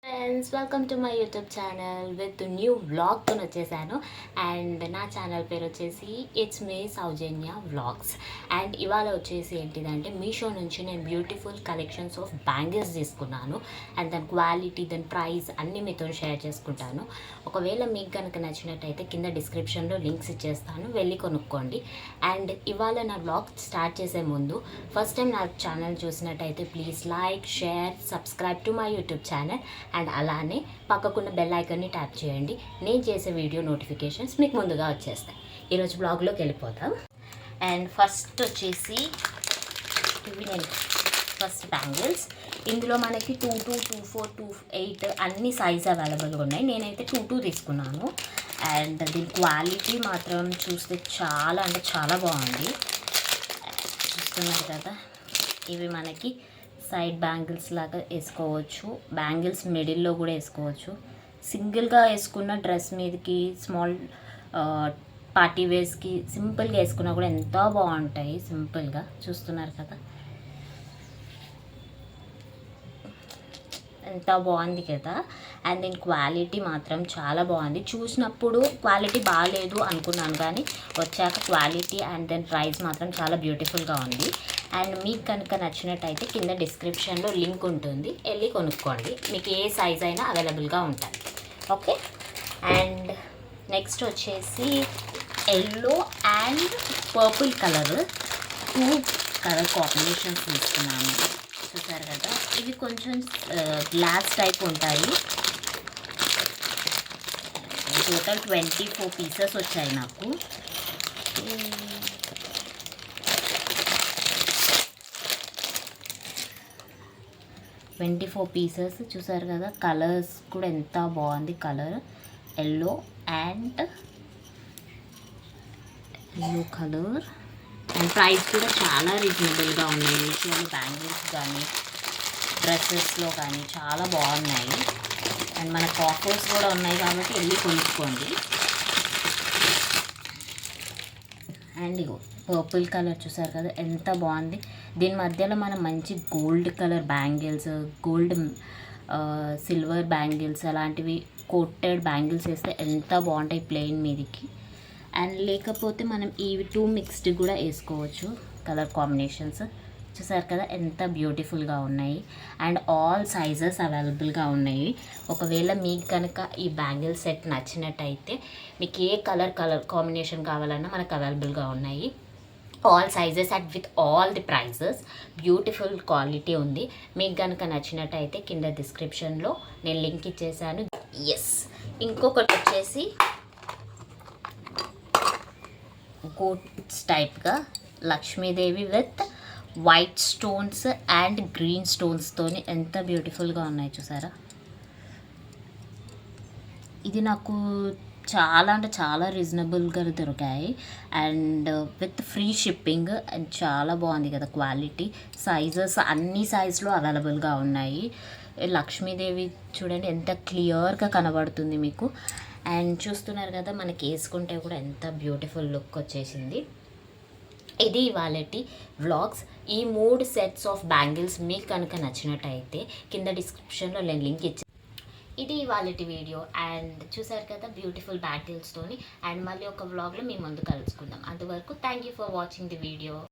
Friends welcome to my YouTube channel with new వ్లాగ్తో వచ్చేసాను. And నా ఛానల్ పేరు వచ్చేసి it's me Soujanya vlogs. And ఇవాళ వచ్చేసి ఏంటిదంటే మీషో నుంచి నేను బ్యూటిఫుల్ కలెక్షన్స్ ఆఫ్ బ్యాంగిల్స్ తీసుకున్నాను. అండ్ దాని క్వాలిటీ, దాని ప్రైస్ అన్నీ మీతో షేర్ చేసుకుంటాను. ఒకవేళ మీకు కనుక నచ్చినట్టయితే కింద డిస్క్రిప్షన్లో లింక్స్ ఇచ్చేస్తాను, వెళ్ళి కొనుక్కోండి. అండ్ ఇవాళ నా వ్లాగ్ స్టార్ట్ చేసే ముందు ఫస్ట్ టైం నా ఛానల్ చూసినట్టయితే please like, share, subscribe to my YouTube channel. And అలానే పక్కకున్న బెల్ ఐకాన్ని ట్యాప్ చేయండి. నేను చేసే వీడియో నోటిఫికేషన్స్ మీకు ముందుగా వచ్చేస్తాయి. ఈరోజు బ్లాగ్లోకి వెళ్ళిపోతాం. అండ్ ఫస్ట్ వచ్చేసి ఇవి నేను ఫస్ట్ బ్యాంగిల్స్. ఇందులో మనకి 22, 24, 28 అన్ని సైజ్ అవైలబుల్గా ఉన్నాయి. నేనైతే 22 తీసుకున్నాను. అండ్ దీని క్వాలిటీ మాత్రం చూస్తే చాలా అంటే చాలా బాగుంది. చూస్తున్నారు కదా, ఇవి మనకి సైడ్ బ్యాంగిల్స్ లాగా వేసుకోవచ్చు. బ్యాంగిల్స్ మిడిల్లో కూడా వేసుకోవచ్చు. సింగిల్గా వేసుకున్న డ్రెస్ మీదకి, స్మాల్ పార్టీ వేర్స్కి సింపుల్గా వేసుకున్నా కూడా ఎంతో బాగుంటాయి. సింపుల్గా చూస్తున్నారు కదా, ఎంత బాగుంది కదా. అండ్ దీని క్వాలిటీ మాత్రం చాలా బాగుంది. చూసినప్పుడు క్వాలిటీ బాగాలేదు అనుకున్నాను, కానీ వచ్చాక క్వాలిటీ అండ్ దాని ప్రైస్ మాత్రం చాలా బ్యూటిఫుల్గా ఉంది. అండ్ మీకు కనుక నచ్చినట్టయితే కింద డిస్క్రిప్షన్లో లింక్ ఉంటుంది, వెళ్ళి కొనుక్కోండి. మీకు ఏ సైజ్ అయినా అవైలబుల్గా ఉంటుంది. ఓకే. అండ్ నెక్స్ట్ వచ్చేసి yellow and purple colour, 2 colour combinations తీసుకున్నాను. చూసారు కదా, ఇవి కొంచెం గ్లాస్ టైప్ ఉంటాయి. టోటల్ 24 పీసెస్ వచ్చాయి నాకు. 24 పీసెస్. చూసారు కదా, కలర్స్ కూడా ఎంత బాగుంది. Colour yellow and yellow colour. And price కూడా చాలా రీజనబుల్గా ఉన్నాయి. మీషోలో బ్యాంగిల్స్ కానీ డ్రెస్సెస్లో కానీ చాలా బాగున్నాయి. అండ్ మనకు ఆఫర్స్ కూడా ఉన్నాయి కాబట్టి వెళ్ళి కొనుక్కోండి. అండ్ ఇగో పర్పుల్ కలర్ చూసారు కదా, ఎంత బాగుంది. దీని మధ్యలో మనం మంచి gold colour bangles, gold silver bangles అలాంటివి కోటెడ్ బ్యాంగిల్స్ వేస్తే ఎంత బాగుంటాయి ప్లెయిన్ మీదకి. అండ్ లేకపోతే మనం ఇవి 2 మిక్స్డ్ కూడా వేసుకోవచ్చు, కలర్ కాంబినేషన్స్. చూసారు కదా, ఎంత బ్యూటిఫుల్గా ఉన్నాయి. అండ్ ఆల్ సైజెస్ అవైలబుల్గా ఉన్నాయి. ఒకవేళ మీకు కనుక ఈ బ్యాంగిల్ సెట్ నచ్చినట్టయితే మీకు ఏ కలర్ కాంబినేషన్ కావాలన్నా మనకు అవైలబుల్గా ఉన్నాయి. All sizes and with all the prices. Beautiful quality ఉంది. మీకు కనుక నచ్చినట్టయితే కింద డిస్క్రిప్షన్లో నేను లింక్ ఇచ్చేసాను. ఎస్. ఇంకొకటి వచ్చేసి గోట్స్ టైప్గా Lakshmidevi with white stones and green స్టోన్స్తోని ఎంత బ్యూటిఫుల్గా ఉన్నాయి చూసారా. ఇది నాకు చాలా అంటే చాలా రీజనబుల్గా దొరికాయి. And with free shipping. And చాలా బాగుంది కదా క్వాలిటీ. సైజెస్ అన్ని సైజులో అవైలబుల్గా ఉన్నాయి. లక్ష్మీదేవి చూడండి ఎంత క్లియర్గా కనబడుతుంది మీకు. అండ్ చూస్తున్నారు కదా, మనకి వేసుకుంటే కూడా ఎంత బ్యూటిఫుల్ లుక్ వచ్చేసింది. ఇది ఇవాళటి వ్లాగ్స్. ఈ 3 సెట్స్ ఆఫ్ బ్యాంగిల్స్ మీకు కనుక నచ్చినట్టయితే కింద డిస్క్రిప్షన్లో నేను లింక్ ఇచ్చాను. ఇది ఇవాళటి వీడియో. అండ్ చూసారు కదా బ్యూటిఫుల్ బ్యాంగిల్స్తోని. అండ్ మళ్ళీ ఒక వ్లాగ్లో మీ ముందు కలుసుకుందాం. అంతవరకు thank you for watching the video.